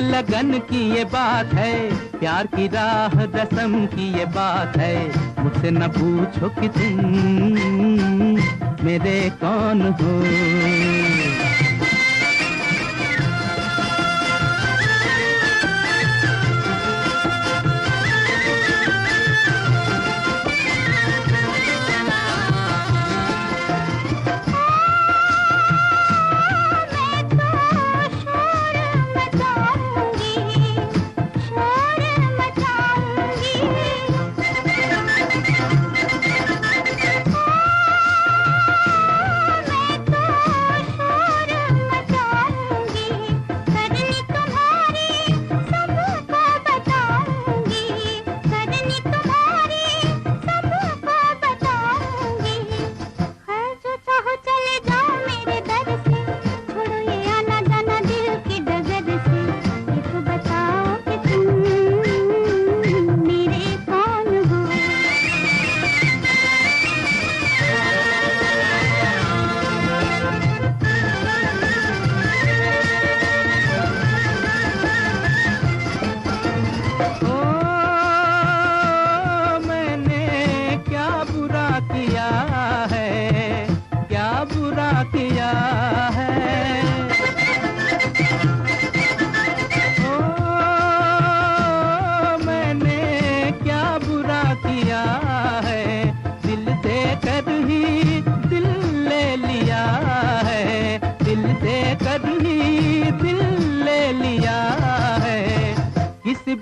लगन की ये बात है, प्यार की राह रस्म की ये बात है। मुझसे न पूछो कि तुम मेरे कौन हो।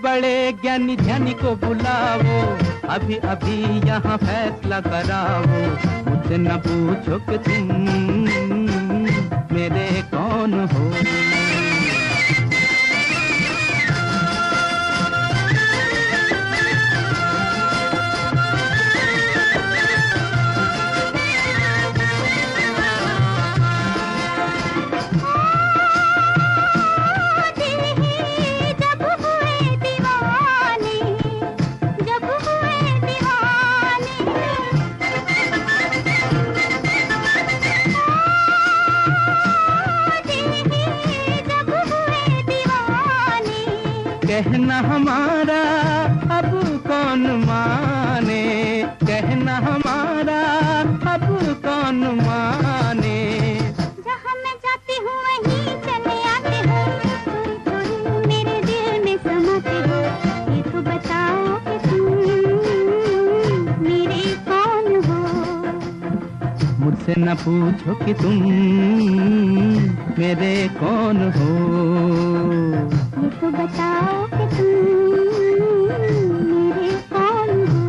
बड़े ज्ञानी ध्यानी को बुलाओ, अभी अभी यहाँ फैसला कराओ। मुझसे न पूछो कि तुम मेरे कौन हो। कहना हमारा अब कौन माने, कहना हमारा अब कौन माने। जहाँ मैं जाती हूँ वहीं चले आते हो, थोड़ी थोड़ी मेरे दिल में समाते हो। ये तो बताओ कि तुम मेरे कौन हो। मुझसे न पूछो कि तुम मेरे कौन हो। ये तो बताओ कि तुम मेरे कौन हो।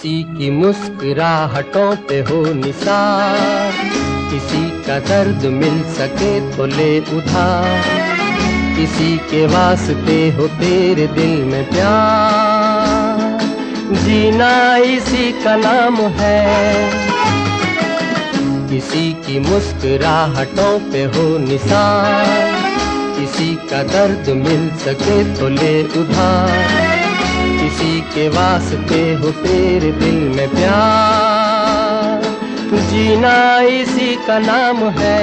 किसी की मुस्कुराहटों पे हो निसार, किसी का दर्द मिल सके तो ले उधार, किसी के वास्ते हो तेरे दिल में प्यार, जीना इसी का नाम है। किसी की मुस्कुराहटों पे हो निसार, किसी का दर्द मिल सके तो ले उधार, किसी के वास्ते हो तेरे दिल में प्यार, जीना इसी का नाम है।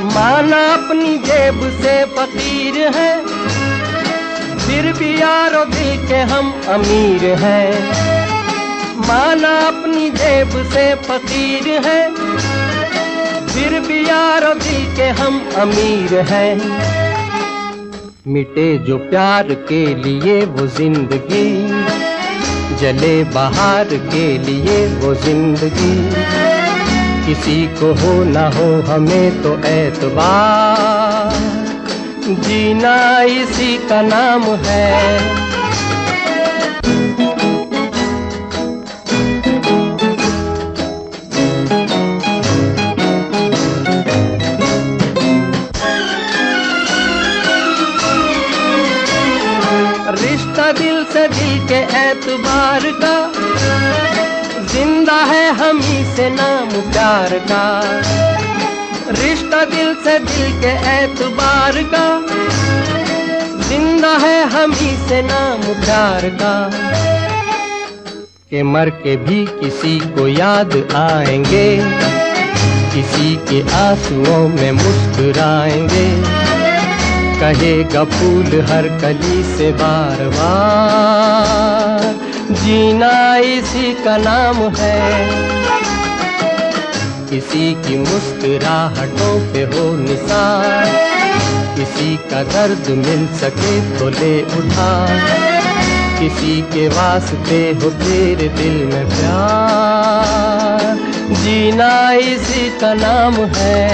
माना अपनी जेब से फकीर है, फिर भी यारो दिल के हम अमीर हैं। माना अपनी जेब से फकीर है, फिर भी यारो दिल के हम अमीर हैं। मिटे जो प्यार के लिए वो जिंदगी, जले बहार के लिए वो जिंदगी, किसी को हो ना हो हमें तो एतबार, जीना इसी का नाम है। रिश्ता दिल से दिल के एतबार का, जिंदा है हम ही से नाम प्यार का। रिश्ता दिल से दिल के एतबार का, जिंदा है हम ही से नाम प्यार का। के मर के भी किसी को याद आएंगे, किसी के आंसुओं में मुस्कुराएंगे, कहेगा फूल हर कली से बार बार, जीना इसी का नाम है। किसी की मुस्कुराहटों पे हो निसार, किसी का दर्द मिल सके तो ले उधार, किसी के वास्ते हो तेरे दिल में प्यार, जीना इसी का नाम है।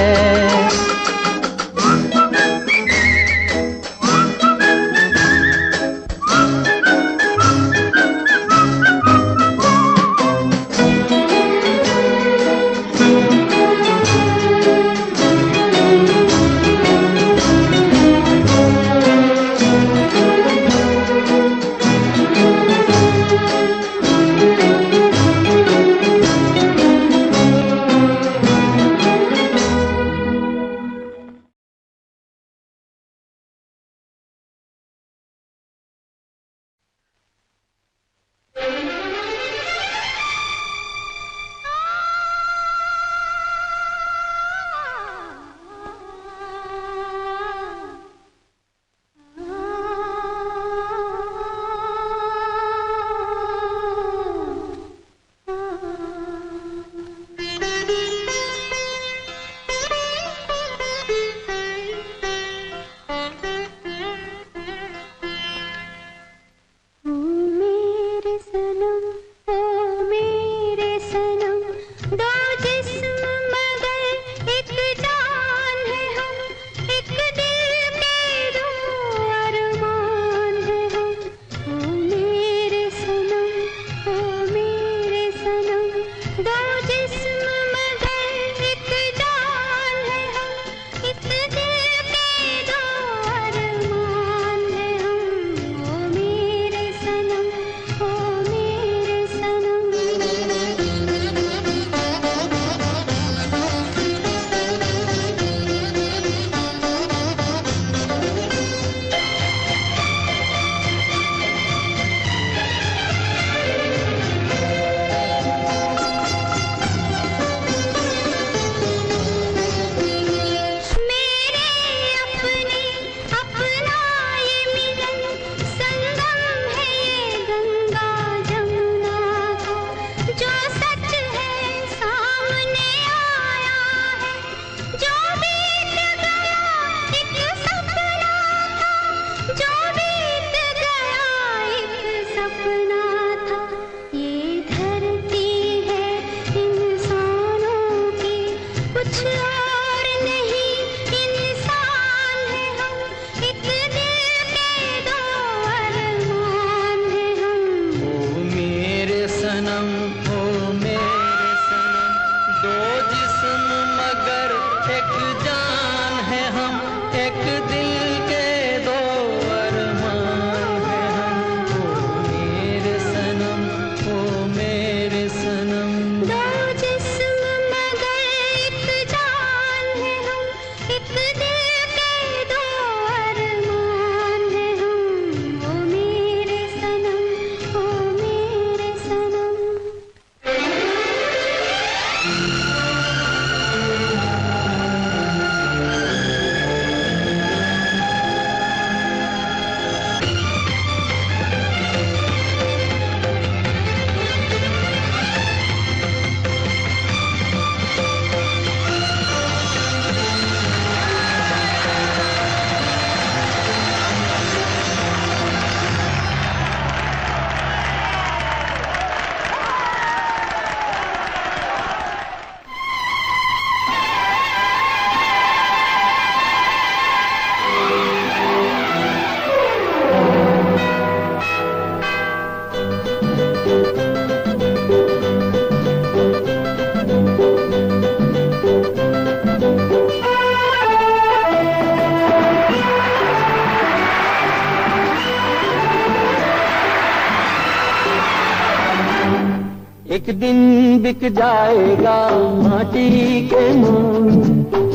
एक दिन बिक जाएगा माटी के मोल,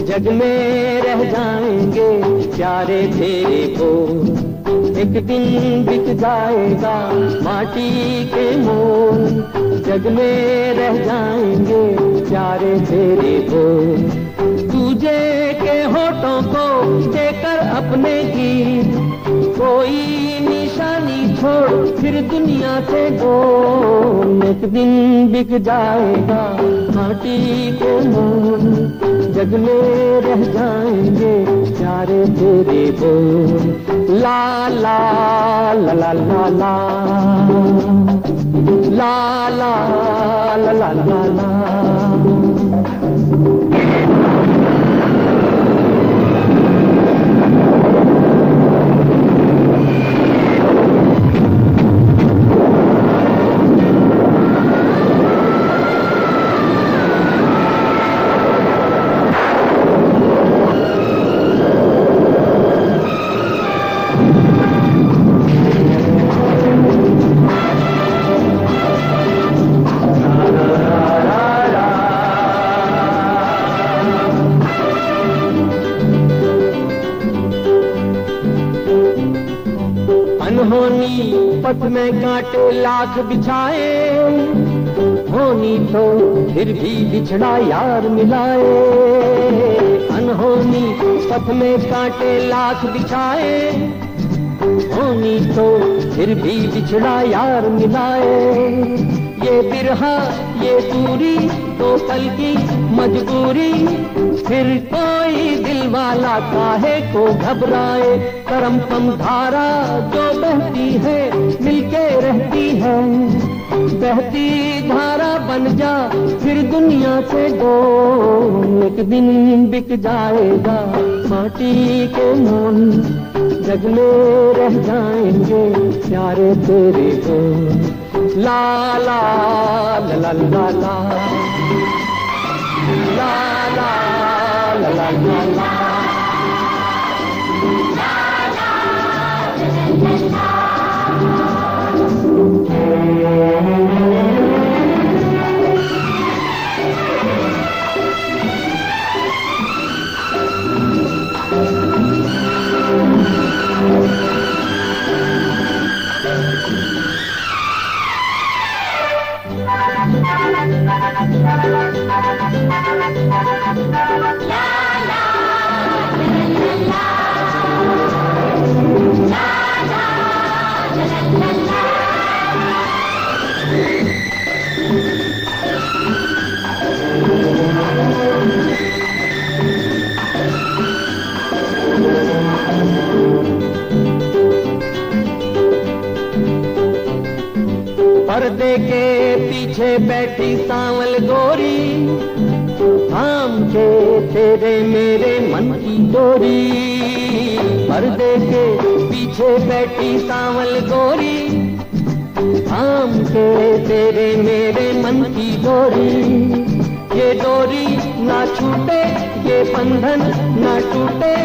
जग में रह जाएंगे प्यारे तेरे बोल। एक दिन बिक जाएगा माटी के मोल, जग में रह जाएंगे प्यारे तेरे बोल। तुझे के होठों को देकर अपने गीत, कोई निशानी छोड़ फिर दुनिया से बोल। एक दिन बिक जाएगा माटी के मोल, जग में रह जाएंगे प्यारे तेरे बोल। ला ला ला ला ला ला ला ला ला ला ला। पथ में कांटे लाख बिछाए, होनी तो फिर भी बिछड़ा यार मिलाए। अनहोनी पथ में कांटे लाख बिछाए, होनी तो फिर भी बिछड़ा यार मिलाए। ये बिरहा ये दूरी दो पल की मजबूरी, फिर कोई दिल वाला काहे को घबराए। करम कम धारा जो बहती है मिलके रहती है, बहती धारा बन जा फिर दुनिया से डोल। एक दिन बिक जाएगा माटी के मोल, जग में रह जाएंगे प्यारे तेरे बोल। ला ला ला ला ला ला ला ला ला ला ला। पर्दे के पीछे बैठी सांवल गोरी, थाम के तेरे मेरे मन की डोरी। पर्दे के पीछे बैठी सांवल गोरी, थाम के तेरे मेरे मन की डोरी। ये डोरी ना छूटे ये बंधन ना टूटे,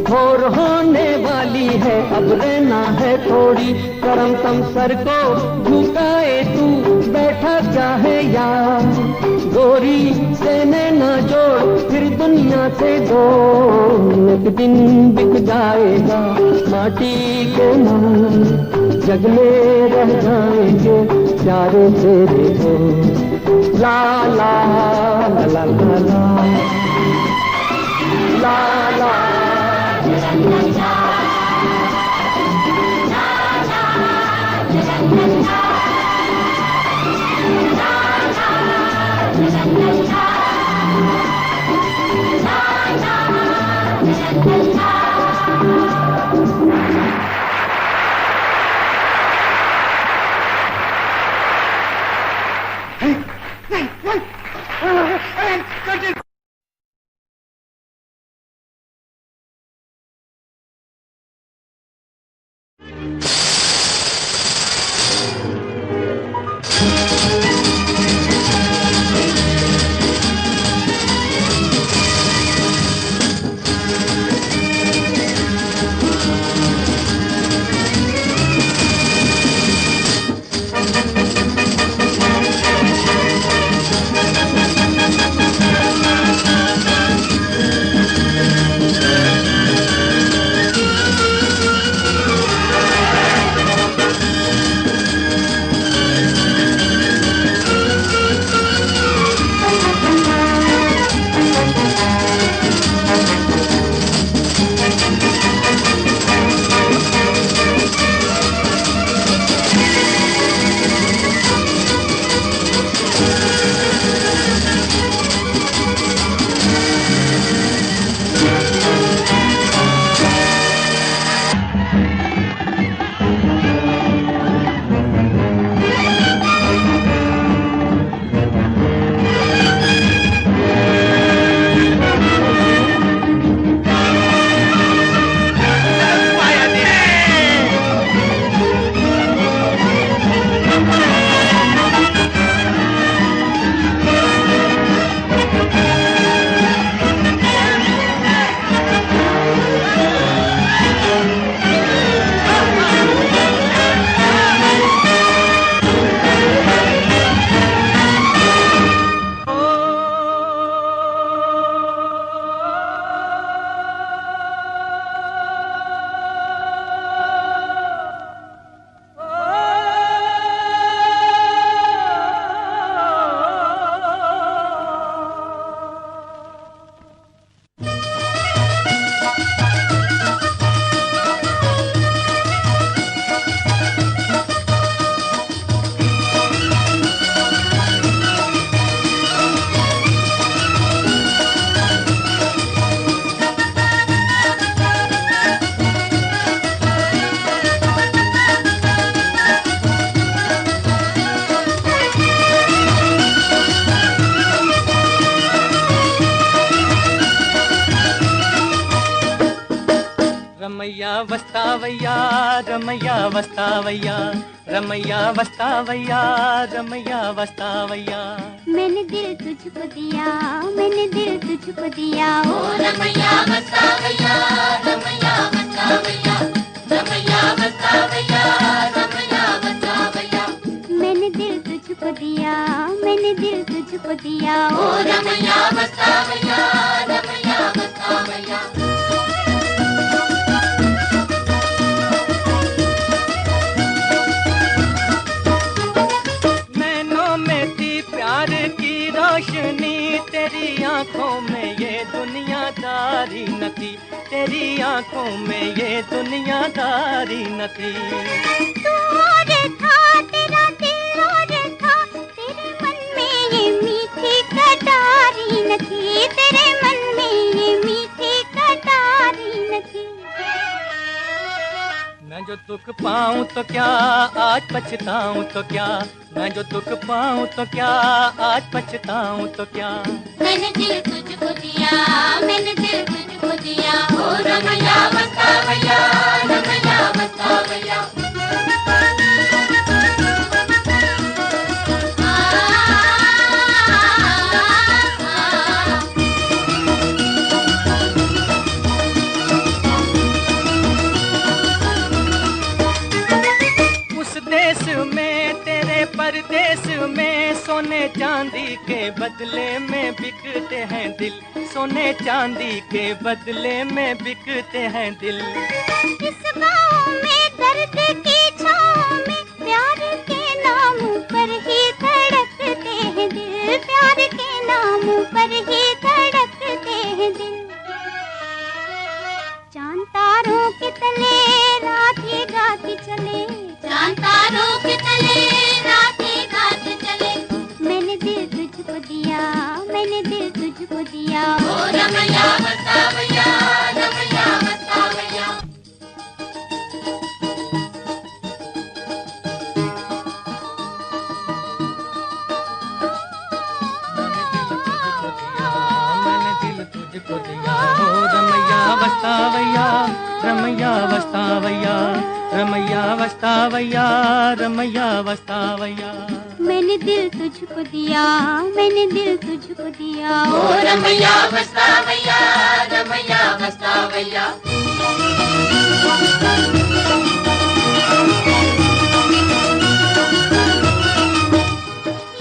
भोर होने वाली है अब रहना है थोड़ी। करम कम सर को झुकाए तू बैठा चाहे यार, गोरी से नैना जोड़ फिर दुनिया से दो। एक दिन बिक जाएगा माटी के मोल, जग में रह जाएंगे प्यारे तेरे बोल। ला ला ला ला ला ला ला ला रमैया वस्तावैया रमैया वस्तावैया रमैया वस्तावैया रमैया वस्तावैया। मैंने दिल तुझको दिया, मैंने दिल तुझको दिया, ओ रमैया वस्तावैया रमैया वस्तावैया रमैया वस्तावैया रमैया वस्तावैया। मैंने दिल तुझको दिया, मैंने दिल तुझको दिया, ओ रमैया वस्तावैया रमैया वस्तावैया। प्यार की रोशनी तेरी आंखों में ये दुनियादारी न थी, तेरी आंखों में ये दुनियादारी न थी। तू और था तेरा दिल और था, तेरे मन में ये मीठी कटारी न थी, तेरे मन में ये मीठी कटारी न थी। मैं जो दुख पाऊं तो क्या आज पछताऊं तो क्या, मैं जो दुख पाऊं तो क्या आज पछताऊं तो क्या। मैंने दिल तुझको दिया, मैंने दिल तुझको दिया, ओ रमैया वस्तावैया रमैया वस्तावैया। देश में तेरे परदेश में सोने चांदी के बदले में बिकते हैं दिल, सोने चांदी के बदले में बिकते हैं दिल। इस गाँव में दर्द की छाँव में प्यार के नाम पर ही धड़कते हैं दिल, प्यार के नाम पर ही धड़कते हैं दिल। चांद तारों के तले रात ये गाती चले, चांद तारों के तले रात ये गाती चले। मैंने दिल तुझको दिया, मैंने दिल तुझको दिया, ओ रमैया वस्तावैया रमैया वस्तावैया। मैंने दिल तुझको दिया, ओ रमैया वस्तावैया रमैया वस्तावैया रमैया वस्तावैया रमैया वस्तावैया। मैंने दिल तुझको दिया, मैंने दिल तुझको दिया, ओ रमैया वस्तावैया रमैया वस्तावैया।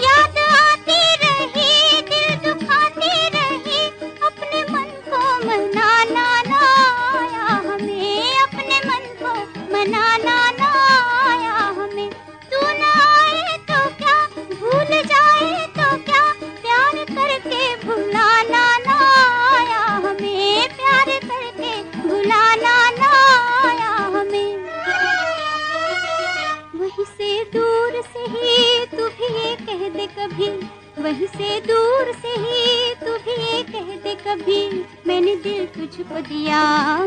याद आती रही, दिल दुखाती रही, अपने मन को मनाना ना आया हमें, अपने मन को मनाना ना आया हमें। तू ना आए तो क्या, भूल जाए तो क्या, प्यार करके भुलाना ना आया हमें, प्यार करके भुलाना ना आया हमें। वहीं से दूर से ही तू भी ये कह दे कभी, वहीं से दूर से ही तू भी ये कह दे कभी, मैंने दिल तुझको दिया,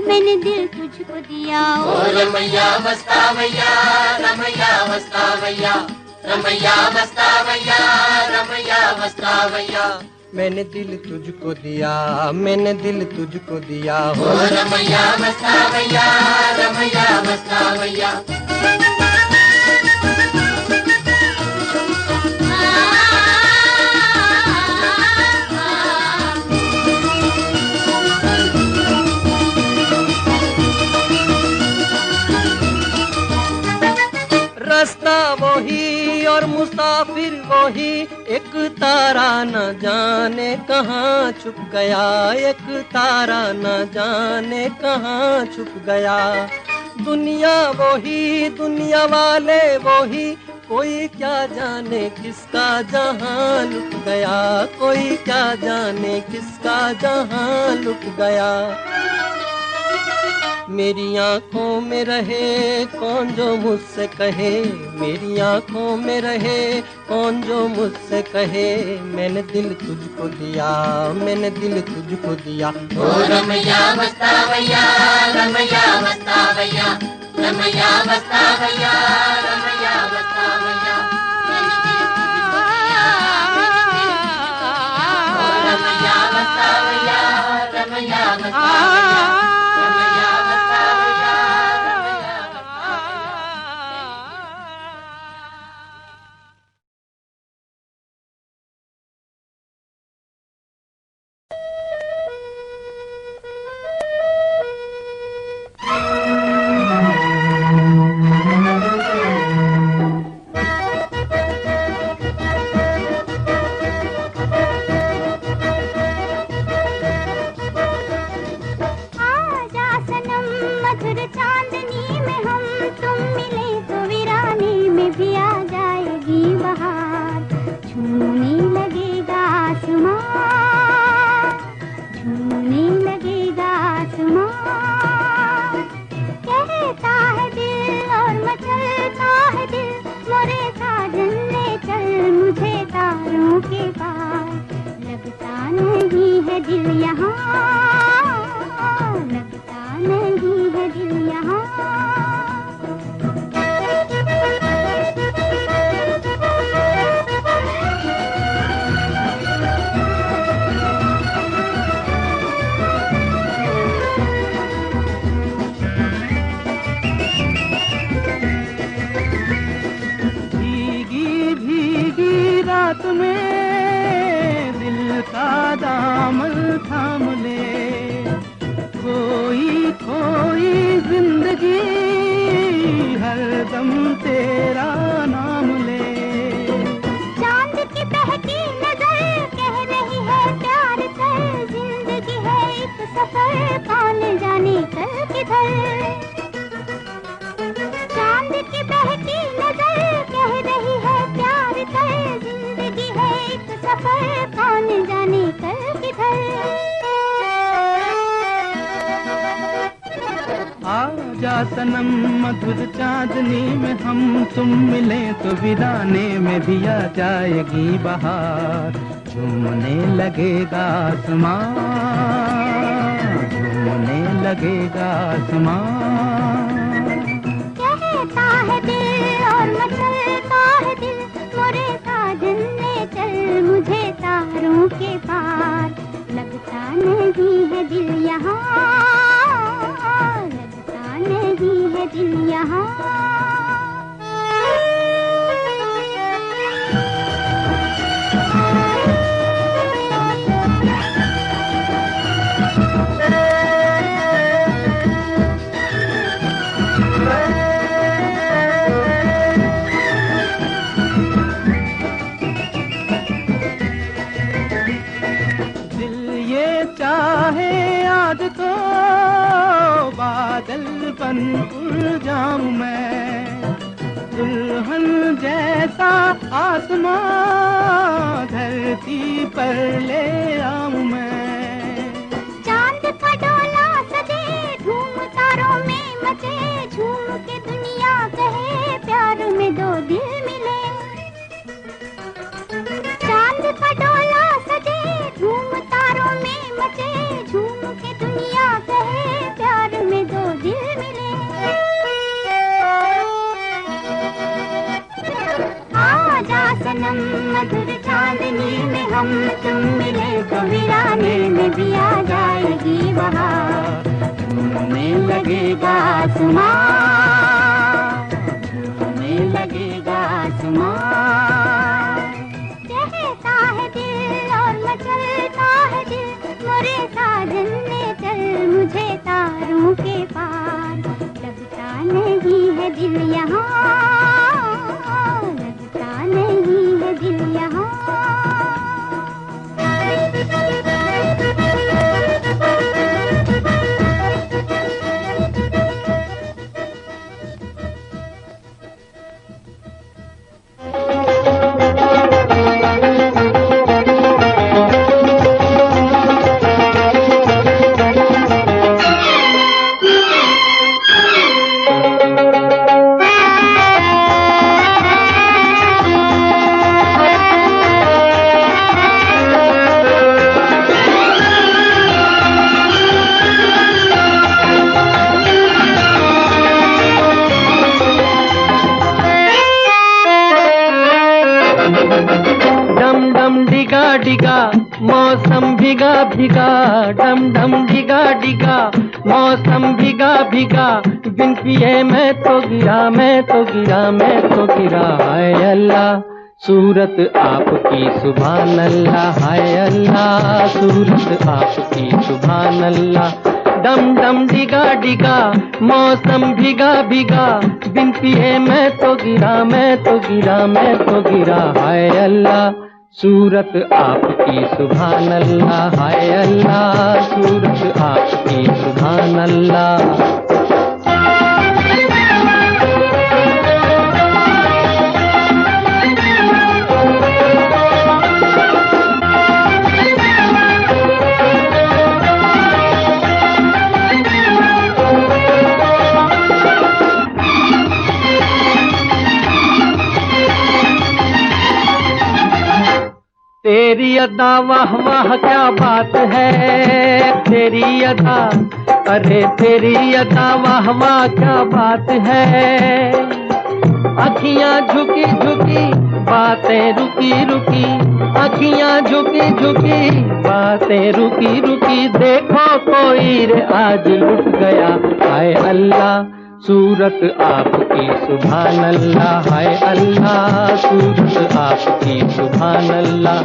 मैंने दिल तुझको दिया, ओ रमैया वस्तावैया रमैया वस्तावैया रमैया वस्तावैया रमैया वस्तावैया। मैंने दिल तुझको दिया, मैंने दिल तुझको दिया, ओ रमैया वस्तावैया रमैया वस्तावैया। रास्ता वही और मुसाफिर वही, एक तारा न जाने कहाँ छुप गया, एक तारा न जाने कहाँ छुप गया। दुनिया वही, दुनिया वाले वही, कोई क्या जाने किसका जहां लुट गया, कोई क्या जाने किसका जहां लुट गया। मेरी आँखों में रहे कौन जो मुझसे कहे, मेरी आँखों में रहे कौन जो मुझसे कहे, मैंने दिल तुझको दिया, मैंने दिल तुझको दिया, ओ रमैया वस्तावैया रमैया वस्तावैया रमैया वस्तावैया रमैया वस्तावैया। ओ रमैया वस्तावैया रमैया वस्तावैया रमैया वस्तावैया। मधुर चांदनी में हम तुम मिले तो वीराने में भी आ जाएगी बहार। झूमने लगेगा आसमां, झूमने लगेगा आसमां। कहता है दिल और मचलता है दिल, मोरे साजन ले चल मुझे तारों के पार। लगता नहीं है दिल यहाँ, लगता नहीं है दिल यहाँ। भीगी भीगी रात में दिल का दामन थाम ले, खोई खोई जिंदगी हर दम तेरा नाम ले। चांद की बहकी नजर कह रही है प्यार कर, जिंदगी है एक सफर कौन जाने कल किधर। चांद की बहकी नजर कह रही है प्यार कर, जिंदगी है एक सफर कौन जाने कल किधर। आजा सनम मधुर चांदनी में हम तुम मिले तो वीराने में भी आ जाएगी बहार। झूमने लगेगा आसमां, झूमने लगेगा आसमां। कहता है दिल और मचलता है दिल, मोरे साजन ले चल मुझे तारों के पार। लगता नहीं है दिल यहाँ, लगता नहीं है दिल यहाँ। चाहे आज तो बादल बन उड़ जाऊं मैं, दुल्हन जैसा आसमां धरती पर ले आऊं मैं। चांद का डोला सजे धूम तारों में मचे, झूम के दुनिया कहे प्यार में दो दिल मिले। चांद का डोला सजे धूम तारों में मचे, झूम के दुनिया कहे प्यार में दो दिल मिले। आजा सनम मधुर चांदनी में हम तुम मिले तो वीराने में भी आ जाएगी बहार। झूमने लगेगा आसमां, झूमने लगेगा आसमां। कहता है दिल और मचलता है दिल, मोरे साजन ले चल मुझे तारों के पार। लगता नहीं है दिल यहाँ, लगता नहीं है दिल यहाँ। डिगा मौसम भीगा भीगा, डम डम डिगा डिगा मौसम भीगा भीगा। बिन पिए मैं तो गिरा, मैं तो गिरा, मैं तो गिरा। हाय अल्लाह सूरत आपकी सुभान अल्लाह, हाय अल्लाह सूरत आपकी सुभान अल्लाह। डम डम डिगा डिगा मौसम भीगा भीगा, बिन पिए मैं तो गिरा, मैं तो गिरा, मैं तो गिरा। हाय अल्लाह सूरत आपकी सुभान अल्लाह, हाय अल्लाह सूरत आपकी सुभान अल्लाह। तेरी अदा वाह वाह क्या बात है, तेरी अदा, अरे तेरी अदा वाह वाह क्या बात है। अखियां झुकी झुकी बातें रुकी रुकी, अखियां झुकी झुकी बातें रुकी रुकी, देखो कोई रे आज लुट गया। हाय अल्लाह सूरत आपकी सुभान अल्लाह, हाय अल्लाह सूरत आपकी सुभान अल्लाह।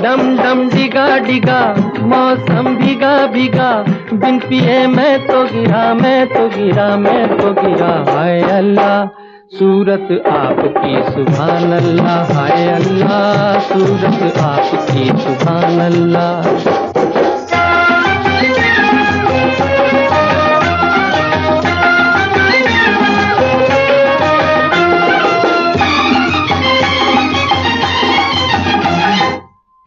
डम डम डिगा डिगा मौसम भीगा भीगा, बिन पिए मैं तो गिरा, मैं तो गिरा, मैं तो गिरा। हाय अल्लाह सूरत आपकी सुभान अल्लाह, हाय अल्लाह सूरत आपकी सुभान अल्लाह।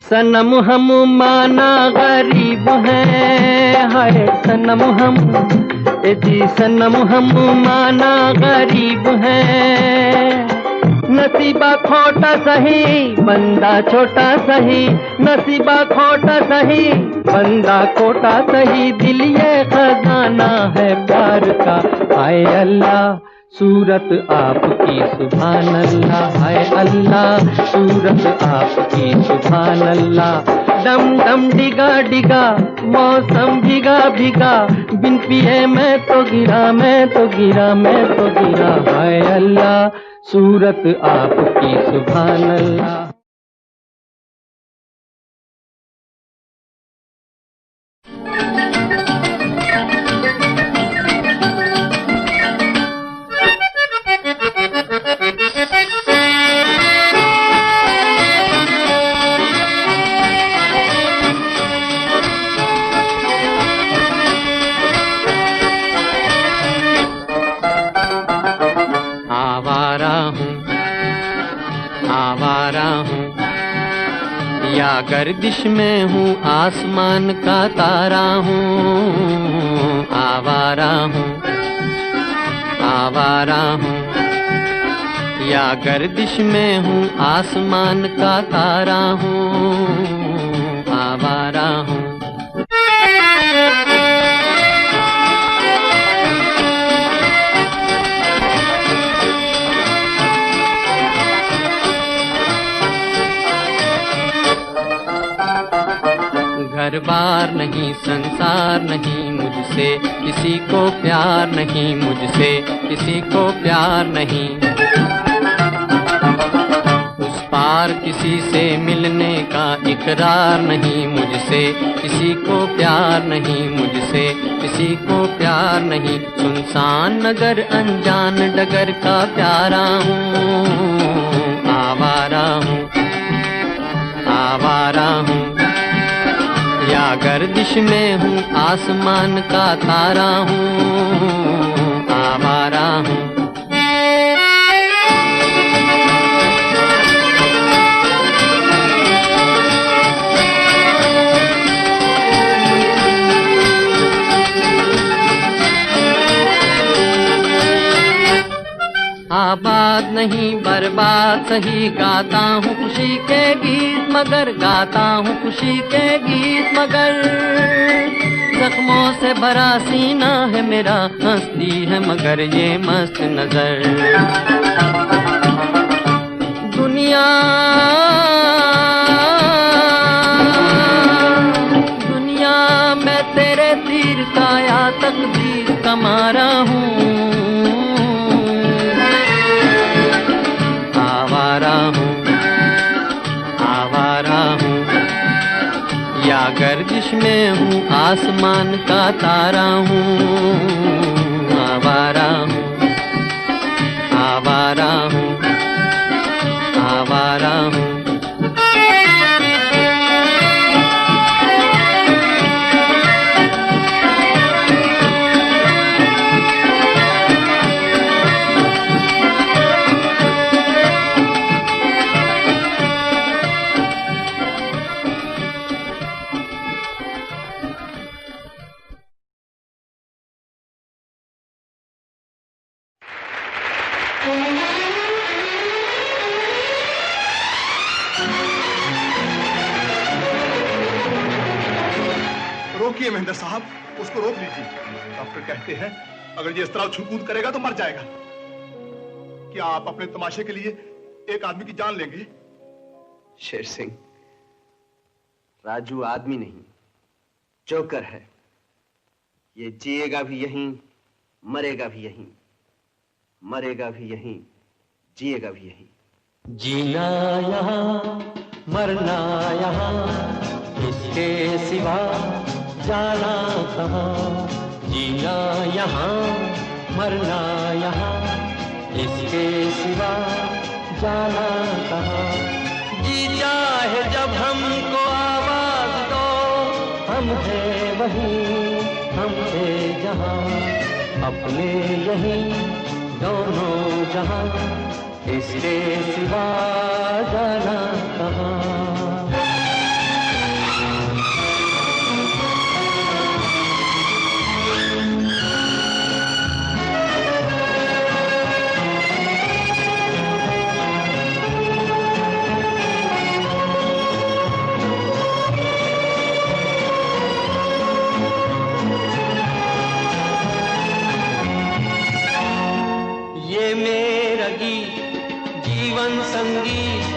सनम हम माना गरीब हैं, हाय सनम हम, जी सनम हम माना गरीब हैं। नसीबा खोटा सही बंदा छोटा सही, नसीबा खोटा सही बंदा खोटा सही, दिल ये खजाना है प्यार का। हाय अल्लाह सूरत आपकी सुभान अल्लाह, हाय अल्लाह सूरत आपकी सुभान अल्लाह। डम डम डिगा डिगा मौसम भीगा भीगा, बिन पिए मैं तो गिरा, मैं तो गिरा, मैं तो गिरा। हाय अल्लाह सूरत आपकी सुभान अल्लाह। या गर्दिश में हूँ आसमान का तारा हूँ, आवारा हूँ, आवारा हूँ। या गर्दिश में हूँ आसमान का तारा हूँ, आवारा हूँ। घर बार नहीं संसार नहीं, मुझसे किसी को प्यार नहीं, मुझसे किसी को प्यार नहीं। उस पार किसी से मिलने का इकरार नहीं, मुझसे किसी को प्यार नहीं, मुझसे किसी को प्यार नहीं। सुनसान नगर अनजान डगर का प्यारा हूँ, आवारा हूँ, आवारा हूँ। या गर्दिश में हूँ आसमान का तारा हूँ, आवारा हूँ। आबाद नहीं बर्बाद सही, गाता हूँ खुशी के गीत मगर, गाता हूँ खुशी के गीत मगर। जख्मों से भरा सीना है मेरा, हंसती है मगर ये मस्त नजर। दुनिया दुनिया मैं तेरे तीर का या तकदीर का मारा हूँ, आवारा हूँ, आवारा हूँ। या गर्दिश में हूँ आसमान का तारा हूँ, आवारा हूँ, आवारा हूँ, आवारा हूँ। रोकिए महेंद्र साहब, उसको रोक लीजिए। डॉक्टर कहते हैं अगर ये इस तरह छूट करेगा तो मर जाएगा। क्या आप अपने तमाशे के लिए एक आदमी की जान लेंगे? शेर सिंह, राजू आदमी नहीं, जोकर है। ये जिएगा भी यहीं, मरेगा भी यहीं, मरेगा भी यहीं, जिएगा भी यहीं। जीना यहाँ, मरना यहाँ, इसके सिवा जाना कहाँ। जीना यहाँ, मरना यहाँ, इसके सिवा जाना कहाँ। जी चाहे जब हमको आवाज दो, हम हैं वहीं, हम थे जहाँ, अपने यहीं दोनों जहाँ, इसके सिवा जाना कहाँ। ये मेरा गीत जीवन संगीत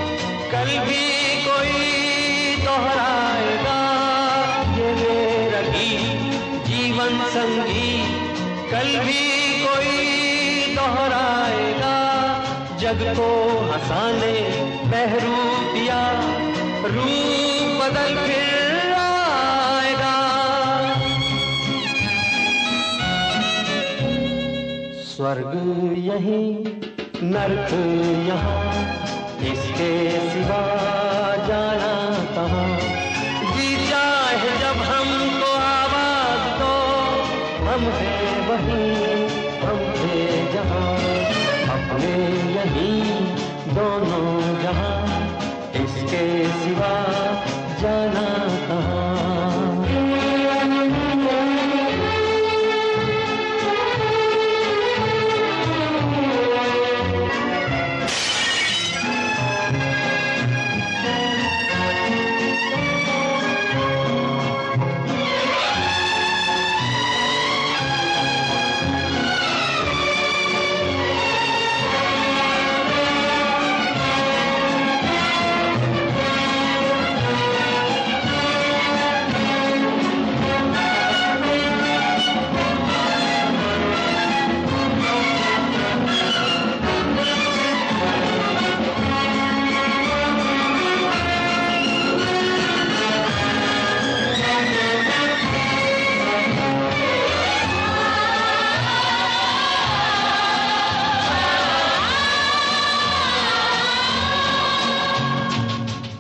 कल भी कोई दोहराएगा। ये मेरा गीत जीवन संगीत कल भी कोई दोहराएगा। जग को हंसाने बहरूपिया रूप बदल फिर आएगा। स्वर्ग यहीं, नरक यहाँ, इसके सिवा जाना कहाँ। जी चाहे जब हमको आवाज दो, हम हैं वहीं, हम थे जहाँ, अपने यहीं दोनों जहाँ, इसके सिवा जाना कहाँ।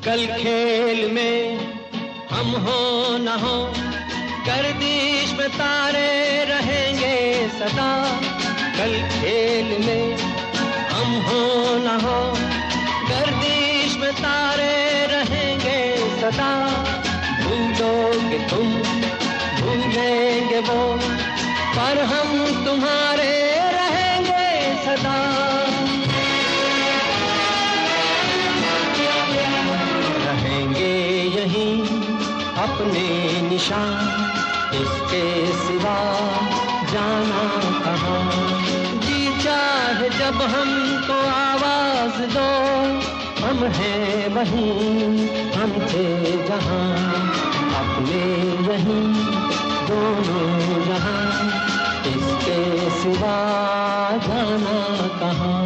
कल खेल में हम हो न हो, गर्दिश में तारे रहेंगे सदा। कल खेल में हम हो न हो, गर्दिश में तारे रहेंगे सदा। भूलोगे तुम, भूलेंगे वो, पर हम तुम्हारे रहेंगे सदा। यहीं अपने निशान, इसके सिवा जाना कहाँ। जी चाहे जब हमको आवाज दो, हम हैं वहीं, हम थे जहाँ, अपने यहीं दोनों जहाँ, इसके सिवा जाना कहाँ।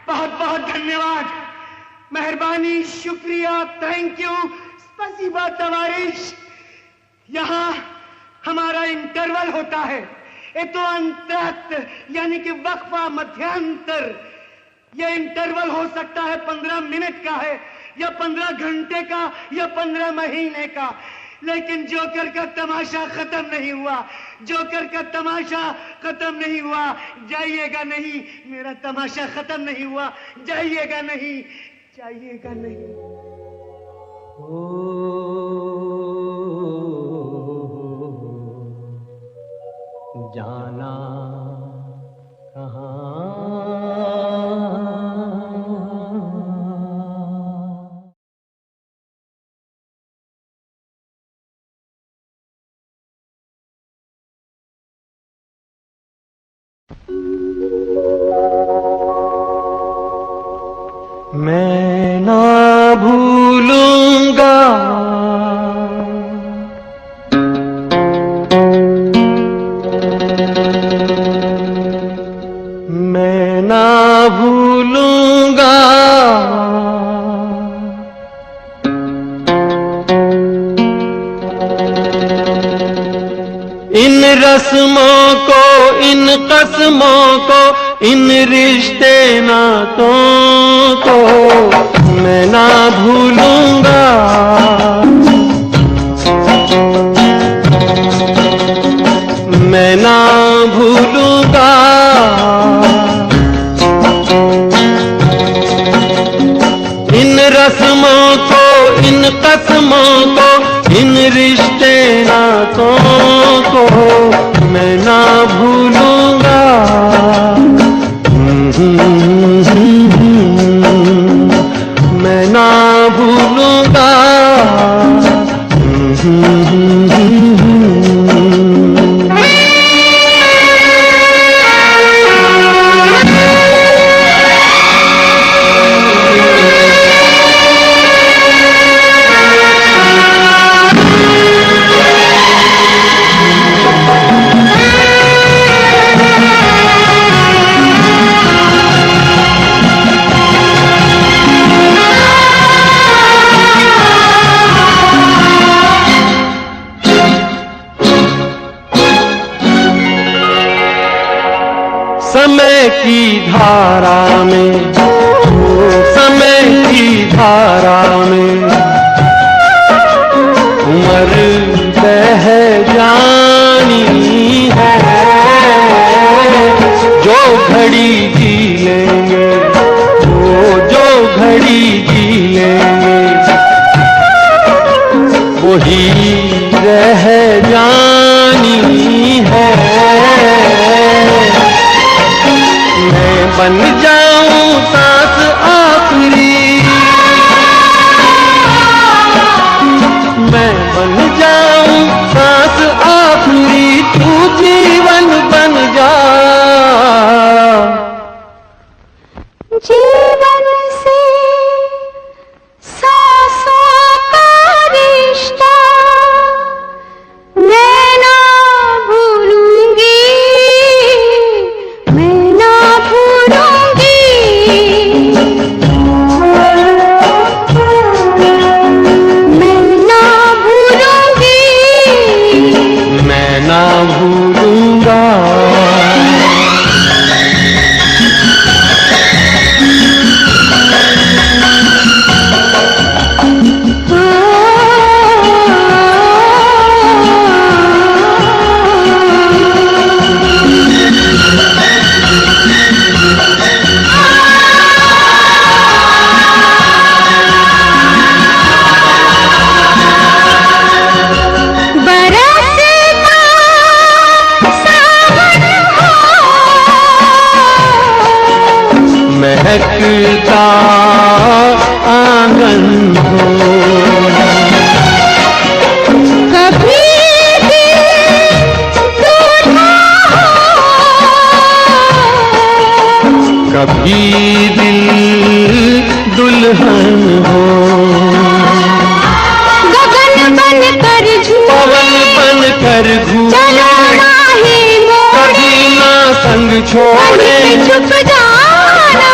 बहुत बहुत धन्यवाद, मेहरबानी, शुक्रिया, थैंक यू, स्पसीबा तवारिश। यहाँ हमारा इंटरवल होता है, ये तो अंतत यानी कि वक्फा, मध्यांतर। ये इंटरवल हो सकता है 15 मिनट का है, या 15 घंटे का, या 15 महीने का, लेकिन जोकर का तमाशा खत्म नहीं हुआ। जोकर का तमाशा खत्म नहीं हुआ। जाइएगा नहीं, मेरा तमाशा खत्म नहीं हुआ। जाइएगा नहीं, जाइएगा नहीं। जाना कहाँ मैं ना भूलूंगा मैं ना भूलूंगा इन रस्मों को, इन कसमों को, इन रिश्ते नातों को मैं ना भूलूंगा। मैं ना भूलूंगा इन रस्मों को, इन कसमों को, इन रिश्ते नातों को मैं ना भूलूंगा। मैं ना भूलूंगा। समय की धारा में, समय की धारा में उम्र बह जानी है। जो घड़ी जी लेंगे, वो जो घड़ी जी लेंगे वही रह जानी है। मैं बन जाऊं सांस आखिरी, मैं बन जाऊं सांस आखिरी, तू जीवन बन जा। जीवन से सांसों का रिश्ता मैं ना भूलूंगी, मैं ना भूलूंगी। मैं ना भूलूंगी। मैं ना भूलूंगा। महकता आंगन हो, कभी कभी दिल दुल्हन हो। गगन बन कर पवन बन कर घूमे, कभी ना संग छोड़े। छुप जाना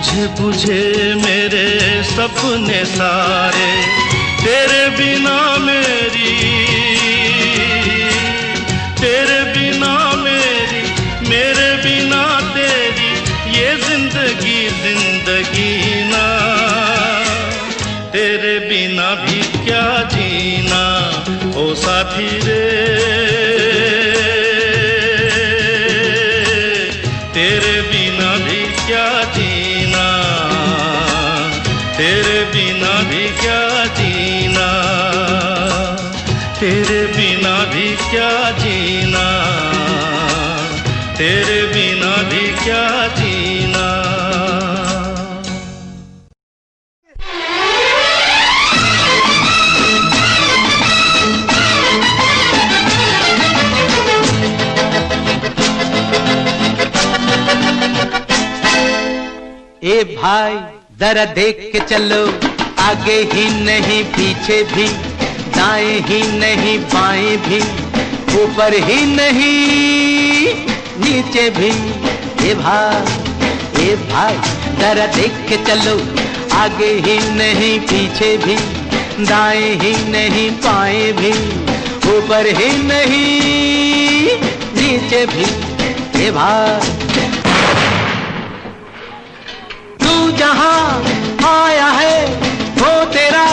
बुझे बुझे मेरे सपने सारे, तेरे बिना मेरी, तेरे बिना मेरी, मेरे बिना तेरी, ये जिंदगी जिंदगी ना। तेरे बिना भी क्या जीना ओ साथी रे, तेरे बिना भी क्या जीना, तेरे बिना भी क्या जीना, तेरे बिना भी क्या जीना, तेरे बिना भी क्या जीना। ए भाई जरा देख के चलो, आगे ही नहीं पीछे भी, दाएं ही नहीं बाएं भी, ऊपर ही नहीं नीचे भी। ए भाई जरा देख के चलो, आगे ही नहीं पीछे भी, दाएं ही नहीं बाएं भी, ऊपर ही नहीं नीचे भी। ए भाई जहां आया है वो तेरा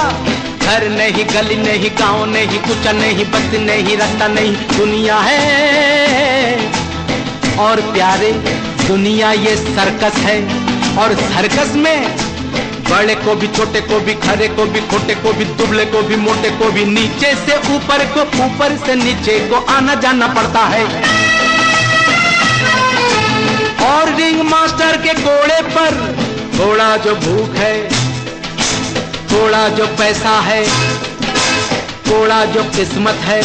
घर नहीं, गली नहीं, गांव नहीं, कुछ नहीं, बस नहीं, रास्ता नहीं, दुनिया है। और प्यारे दुनिया ये सर्कस है, और सर्कस में बड़े को भी, छोटे को भी, खरे को भी, खोटे को भी, दुबले को भी, मोटे को भी, नीचे से ऊपर को, ऊपर से नीचे को आना जाना पड़ता है। और रिंग मास्टर के घोड़े पर थोड़ा जो भूख है, थोड़ा जो पैसा है, थोड़ा जो किस्मत है,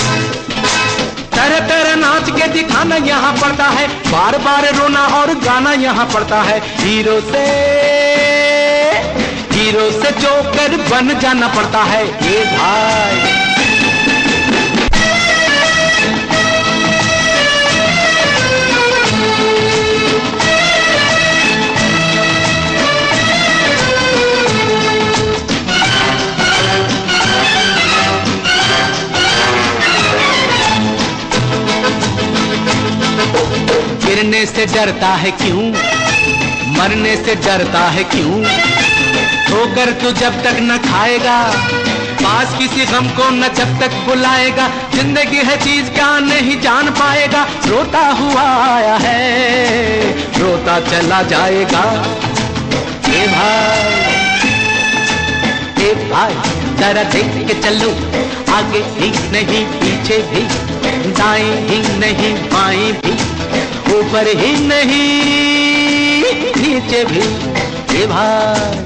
तरह तरह नाच के दिखाना यहाँ पड़ता है, बार बार रोना और गाना यहाँ पड़ता है। हीरो से जोकर बन जाना पड़ता है। ये भाई गिरने से डरता है क्यों, मरने से डरता है क्यों, ठोकर तू जब तक न खाएगा, पास किसी गम को न जब तक बुलाएगा, जिंदगी है चीज क्या नहीं जान पाएगा, रोता हुआ आया है रोता चला जाएगा। ए भाई जरा देख के चलो, आगे ही नहीं पीछे भी, दाएं ही नहीं बाएं भी, ऊपर ही नहीं नीचे भी। ए भाई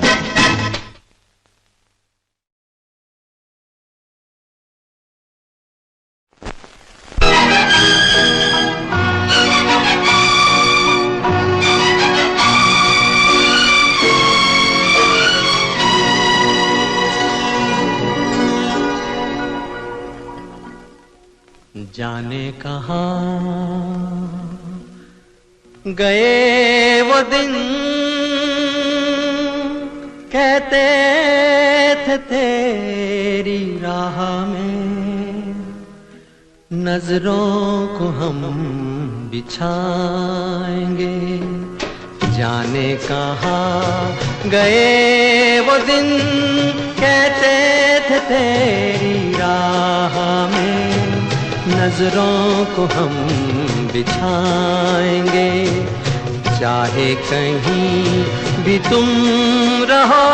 जाने कहाँ गए वो दिन, कहते थे तेरी राह में नजरों को हम बिछाएंगे। जाने कहाँ गए वो दिन, कहते थे तेरी राह में नजरों को हम बिछाएंगे। चाहे कहीं भी तुम रहो,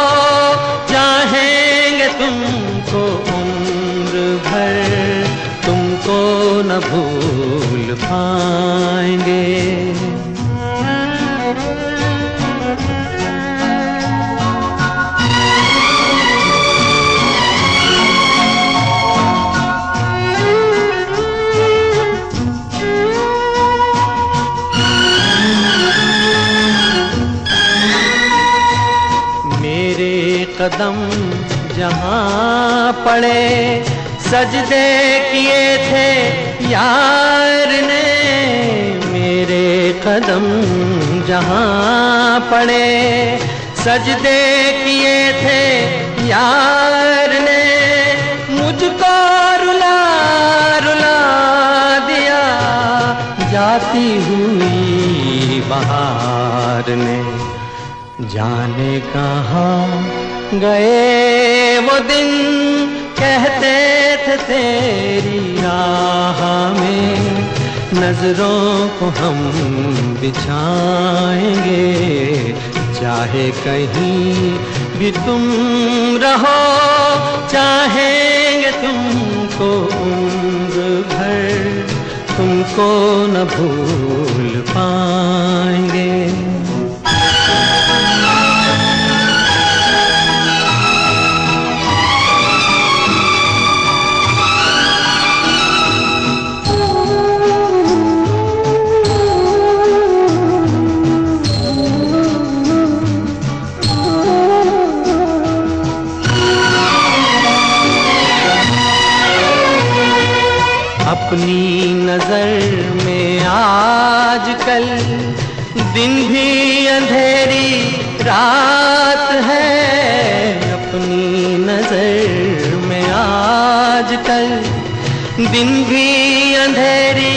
चाहेंगे तुमको उम्र भर, तुमको न भूल पाएंगे। कदम जहाँ पड़े सजदे किए थे यार ने, मेरे कदम जहाँ पड़े सजदे किए थे यार ने, मुझको रुला रुला दिया जाती हुई बहार ने। जाने कहाँ गए वो दिन, कहते थे तेरी राह में नजरों को हम बिछाएंगे, चाहे कहीं भी तुम रहो, चाहेंगे तुमको उम्र भर, तुमको न भूल पाएंगे। अपनी नजर में आजकल दिन भी अंधेरी रात है, अपनी नजर में आजकल दिन भी अंधेरी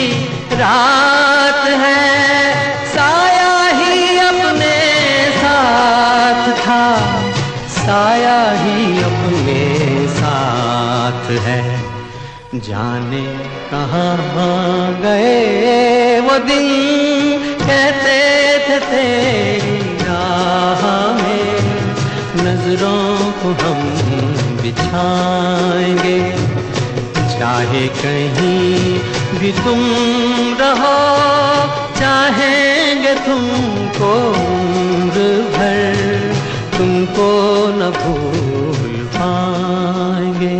रात है। साया ही अपने साथ था, साया ही अपने साथ है। जाने कहाँ गए वो दिन, कहते थे तेरी राह में नजरों को हम बिछाएंगे, चाहे कहीं भी तुम रहो, चाहेंगे तुमको उम्र भर, तुमको न भूल पाएंगे।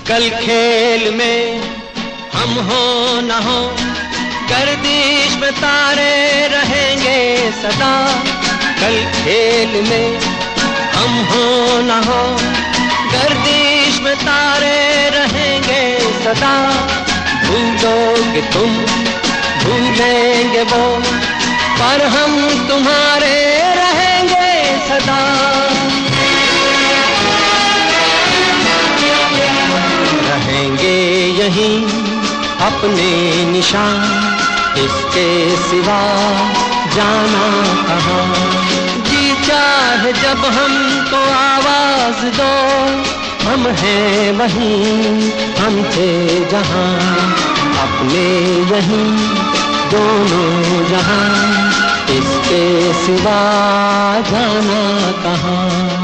कल खेल में हम हो न हो, गर्दिश में तारे रहेंगे सदा। कल खेल में हम हो न हो, गर्दिश में तारे रहेंगे सदा। भूलोगे तुम, भूलेंगे वो, पर हम तुम्हारे रहेंगे सदा। रहेंगे यहीं अपने निशान, इसके सिवा जाना कहाँ। जी चाहे जब हमको आवाज दो, हम हैं वहीं, हम थे जहाँ, अपने यहीं दोनों जहाँ, इसके सिवा जाना कहाँ।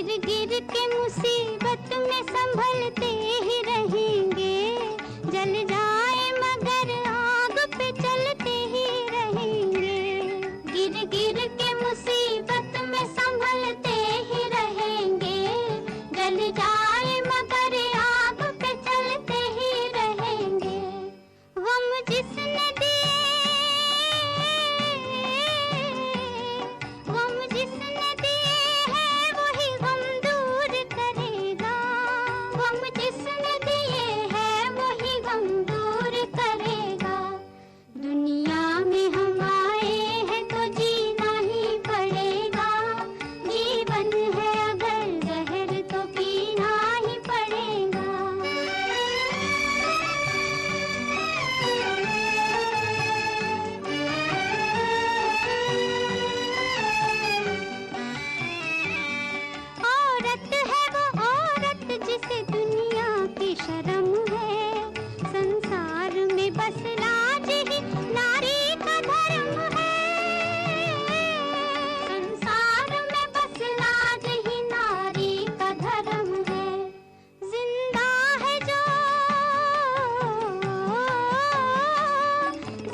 गिर गिर के मुसीबत में संभलते ही रहेंगे, जल जाए मगर आग पे चलते ही रहेंगे। गिर गिर के मुसीबत में संभलते ही रहेंगे, जल जाए मगर आग पे चलते ही रहेंगे। गम जिसने दिए, गम जिसने दिए है वही गम दूर करेगा, गम जिसने दिए है वही गम दूर करेगा। दुनिया में हम आए हैं तो जीना ही पड़ेगा, जीवन है अगर जहर तो पीना ही पड़ेगा। औरत है वो औरत जिसे दुनिया की शर्म है, संसार में बस लाज ही नारी का धर्म है, संसार में बस लाज ही नारी का धर्म है। जिंदा है जो,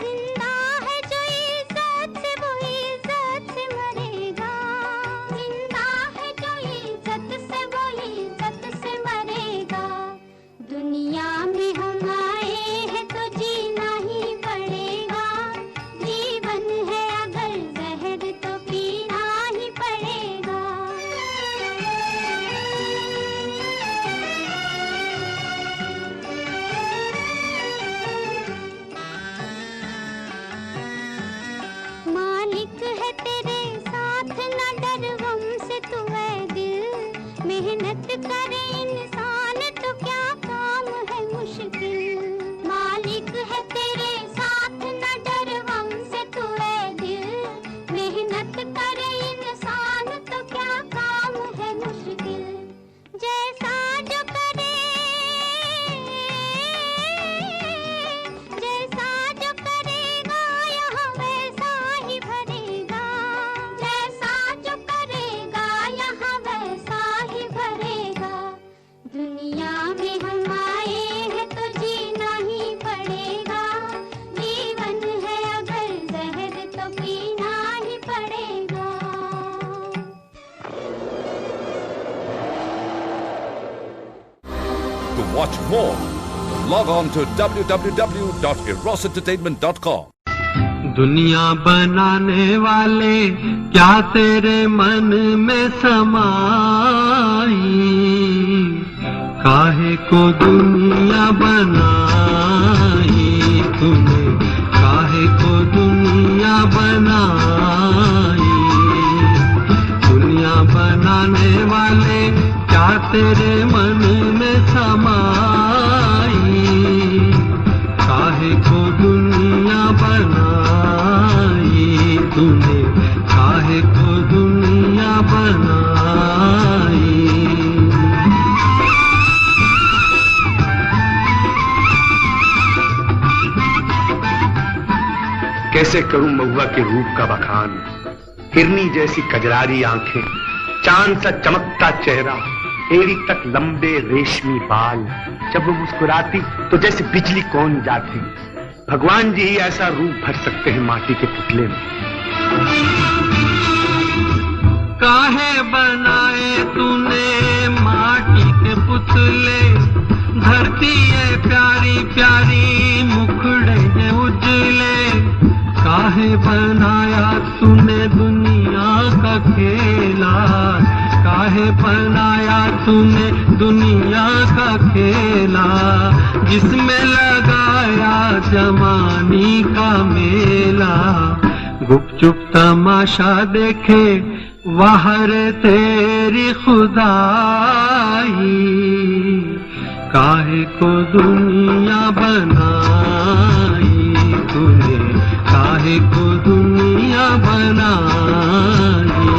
जिंदा है जो इज्जत से वो इज्जत से मरेगा, जिंदा है जो इज्जत से वो इज्जत से मरेगा। दुनिया में हम आए हैं तो जीना ही पड़ेगा, जीवन है अगर जहर तो पीना ही पड़ेगा। मालिक है तेरे साथ न डर गम से तू है दिल, मेहनत करे इंसान तो क्या काम है मुश्किल। मालिक है तेरे साथ न डर गम से तू है दिल, मेहनत करे इंसान तो क्या काम है मुश्किल। जैसा जो करे, जैसा जो करेगा यहाँ वैसा ही भरेगा, जैसा जो करेगा यहाँ वैसा ही भरेगा। दुनिया में हम आए हैं तो जीना ही पड़ेगा, जीवन है अगर जहर तो पीना ही पड़ेगा। To watch more, log on to www.erosentertainment.com. दुनिया बनाने वाले क्या तेरे मन में समाई, काहे को दुनिया बनाई तूने, काहे को दुनिया बनाई। दुनिया बनाने वाले क्या तेरे मन में समाई, काहे को दुनिया बनाई तूने, काहे को दुनिया बनाई। कैसे करूं महुआ के रूप का बखान, हिरनी जैसी कजरारी आंखें, चांद सा चमकता चेहरा, एड़ी तक लंबे रेशमी बाल, जब वो मुस्कुराती तो जैसे बिजली कौन जाती। भगवान जी ही ऐसा रूप भर सकते हैं माटी के पुतले में। काहे बनाए तूने माटी के पुतले, धरती है प्यारी प्यारी मुखड़े हैं उजले। काहे बनाया तूने दुनिया का खेला, काहे बनाया तूने दुनिया का खेला, जिसमें लगाया जवानी का मेला। गुपचुप तमाशा देखे वाहर तेरी खुदाई, काहे को दुनिया बनाई तूने, काहे को दुनिया बनाई।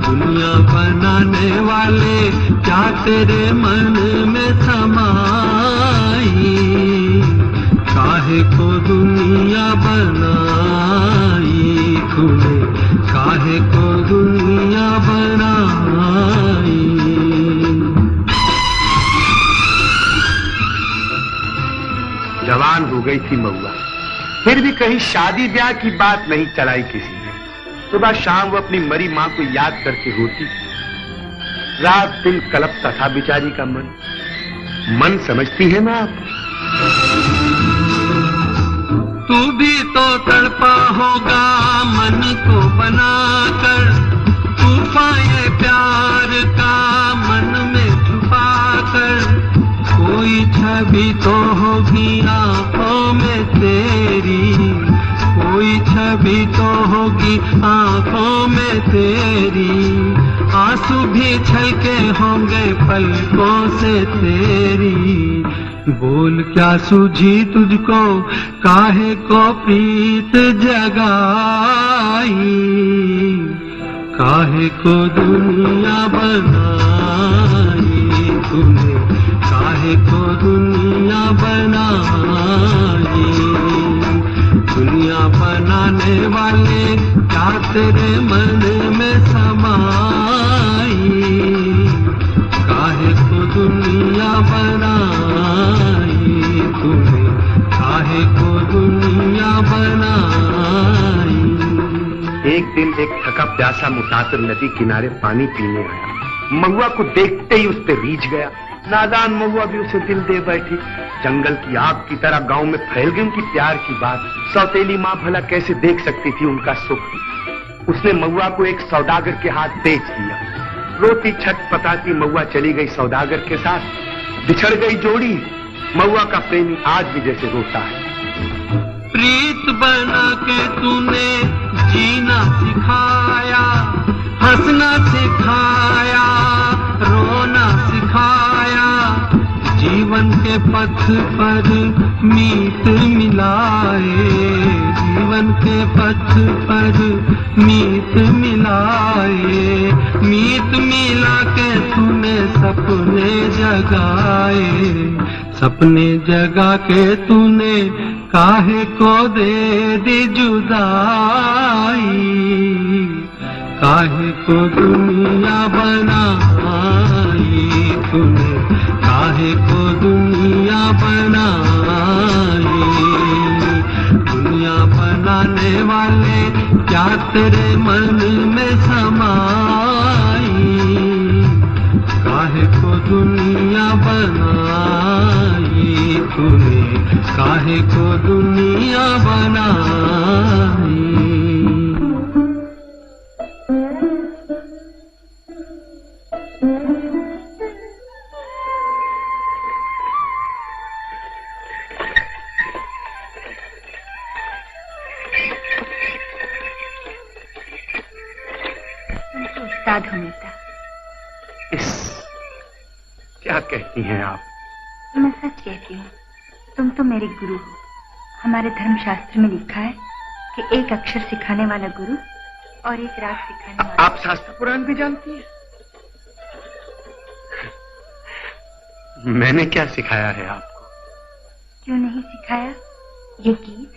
दुनिया बनाने वाले क्या तेरे मन में समाई, काहे को दुनिया बनाई तूने, काहे को दुनिया बनाई। हो गई थी महुआ, फिर भी कहीं शादी ब्याह की बात नहीं चलाई किसी ने। सुबह शाम वो अपनी मरी मां को याद करके रोती, रात दिन कलपता था बेचारी का मन समझती है ना आप? तू भी तो तड़पा होगा मन को बनाकर, तूफान प्यार का मन में छुपा कर। कोई छवि तो होगी आंखों में तेरी, कोई छवि तो होगी आंखों में तेरी। आंसू भी छलके होंगे पलकों से तेरी। बोल क्या सूझी तुझको, काहे को प्रीत जगाई, काहे को दुनिया बनाई तूने, काहे को दुनिया बनाई। दुनिया बनाने वाले क्या तेरे मन में समाई, काहे को दुनिया बनाई तूने, काहे को दुनिया बनाई। एक दिन एक थका प्यासा मुसाफिर नदी किनारे पानी पीने आया। महुआ को देखते ही उस पे रीझ गया। नादान महुआ भी उसे दिल दे बैठी। जंगल की आग की तरह गांव में फैल गई उनकी प्यार की बात। सौतेली माँ भला कैसे देख सकती थी उनका सुख। उसने महुआ को एक सौदागर के हाथ बेच दिया। रोती छटपटाती महुआ चली गई सौदागर के साथ। बिछड़ गई जोड़ी। महुआ का प्रेमी आज भी जैसे रोता है। प्रीत बना के तूने जीना सिखाया, हंसना सिखाया, रोना सिखाया। जीवन के पथ पर मीत मिलाए, जीवन के पथ पर मीत मिलाए। मीत मिला के तूने सपने जगाए, सपने जगा के तूने काहे को दे दी जुदाई, काहे को दुनिया बनाई तूने, काहे को दुनिया बनाई। दुनिया बनाने वाले क्या तेरे मन में समाई, काहे को दुनिया बनाई तूने, काहे को दुनिया बनाई। उस्ताद हो नेता। क्या कहती हैं आप? मैं सच कहती हूँ, तुम तो मेरे गुरु हो। हमारे धर्मशास्त्र में लिखा है कि एक अक्षर सिखाने वाला गुरु और एक राग सिखाने वाला। आप शास्त्र पुराण भी जानती हैं? मैंने क्या सिखाया है आपको? क्यों नहीं सिखाया ये गीत?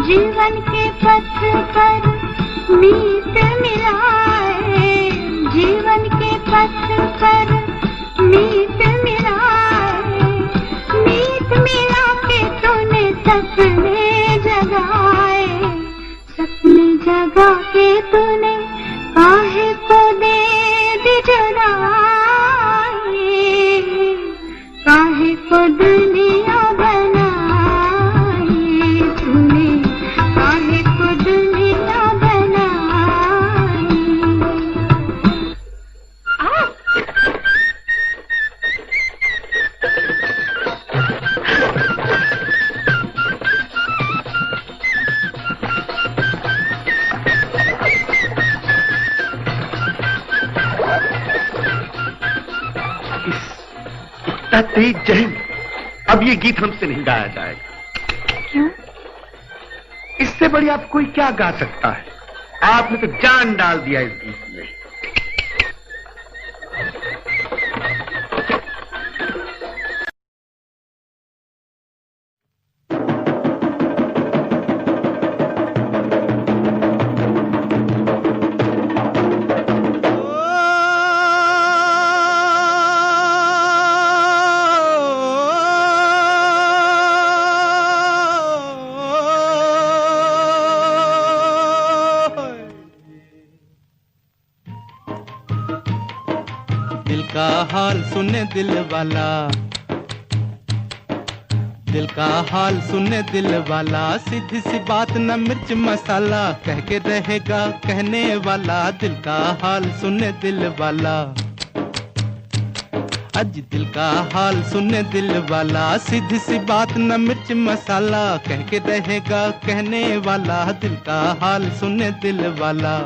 जीवन के पथ पर मीत मिलाए, जीवन के पथ पर मीत मिलाए। मीत मिला के तूने सपने जगाए, सपने जगा के तूने काहे को दे दी जुदाई, काहे को दुनिया तेज जहन, अब ये गीत हमसे नहीं गाया जाएगा। क्यों? इससे बड़ी आप कोई क्या गा सकता है? आपने तो जान डाल दिया इस गीत में। दिल का हाल सुने दिल वाला, दिल का हाल सुने दिल वाला, सीधी सी बात न मिर्च मसाला, कह के रहेगा कहने वाला। दिल का हाल सुने दिल वाला, आज दिल का हाल सुने दिल वाला, सीधी सी बात न मिर्च मसाला, कह के रहेगा कहने वाला। दिल का हाल सुने दिल वाला।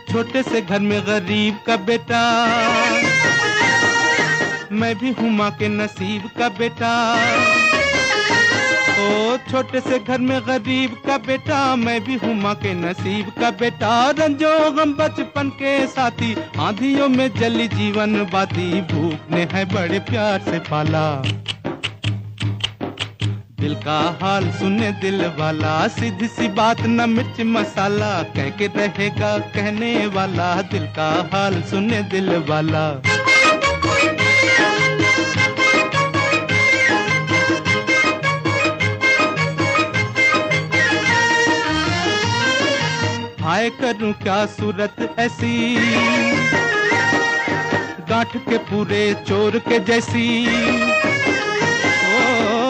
छोटे से घर में गरीब का बेटा, मैं भी हूँ माँ के नसीब का बेटा। ओ छोटे से घर में गरीब का बेटा, मैं भी हूँ माँ के नसीब का बेटा। रंजो गम बचपन के साथी, आंधियों में जली जीवन बाती, भूख ने है बड़े प्यार से पाला। दिल का हाल सुने दिल वाला, सीधी सी बात न मिर्च मसाला, कह के रहेगा कहने वाला। दिल का हाल सुने दिल वाला। हाय करूं क्या सूरत ऐसी, गांठ के पूरे चोर के जैसी।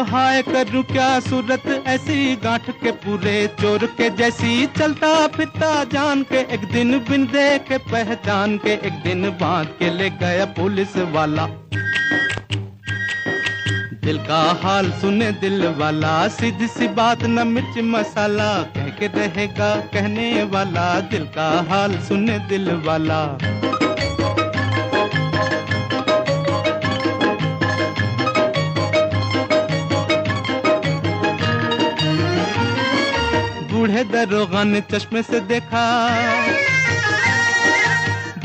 हाय करूं क्या सूरत ऐसी, गांठ के पूरे चोर के जैसी। चलता फिरता जान के एक दिन, बिन देखे पहचान के एक दिन, बांध के ले गया पुलिस वाला। दिल का हाल सुने दिल वाला, सीधी सी बात न मिर्च मसाला, कह के रहेगा कहने वाला। दिल का हाल सुने दिल वाला। बूढ़े दरोगा ने चश्मे से देखा,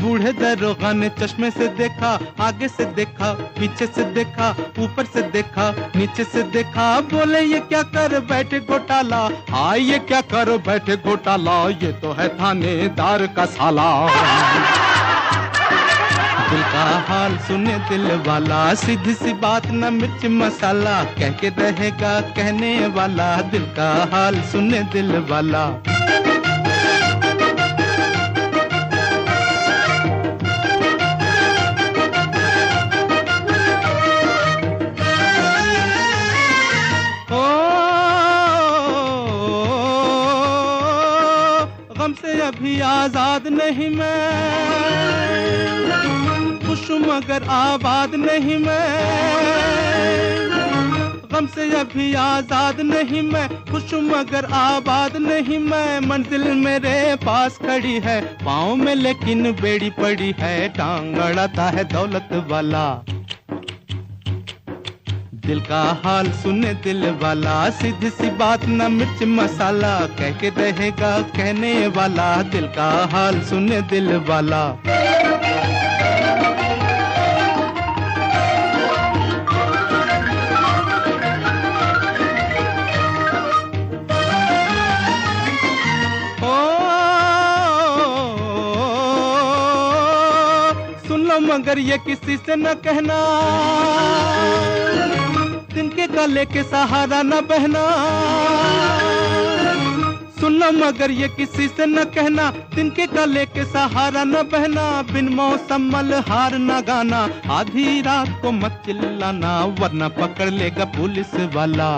बूढ़े दरोगा ने चश्मे से देखा, आगे से देखा, पीछे से देखा, ऊपर से देखा, नीचे से देखा। बोले ये क्या कर बैठे घोटाला, हाँ ये क्या कर बैठे घोटाला, ये तो है थानेदार का साला। दिल का हाल सुने दिल वाला, सीधी सी बात न मिर्च मसाला, कह के रहेगा कहने वाला। दिल का हाल सुने दिल वाला। गम से अभी आजाद नहीं मैं, खुश मगर आबाद नहीं मैं। गम से अभी आजाद नहीं मैं, खुश मगर आबाद नहीं मैं। मंजिल मेरे पास खड़ी है, पाँव में लेकिन बेड़ी पड़ी है। टांग अड़ाता है दौलत वाला। दिल का हाल सुने दिल वाला, सीधी सी बात न मिर्च मसाला, कह के रहेगा कहने वाला। दिल का हाल सुने दिल वाला। सुन लो मगर ये किसी से न कहना, तिनके गले के सहारा न बहना। सुन लो मगर ये किसी से न कहना, तिनके गले के सहारा न बहना। बिन मौसम मलहार न गाना, आधी रात को मत चिल्लाना, वरना पकड़ लेगा पुलिस वाला।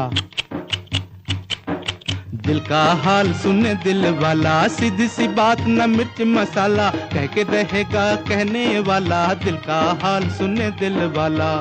दिल का हाल सुने दिल वाला, सीधी सी बात न मिर्च मसाला, कह के रहेगा कहने वाला। दिल का हाल सुने दिल वाला।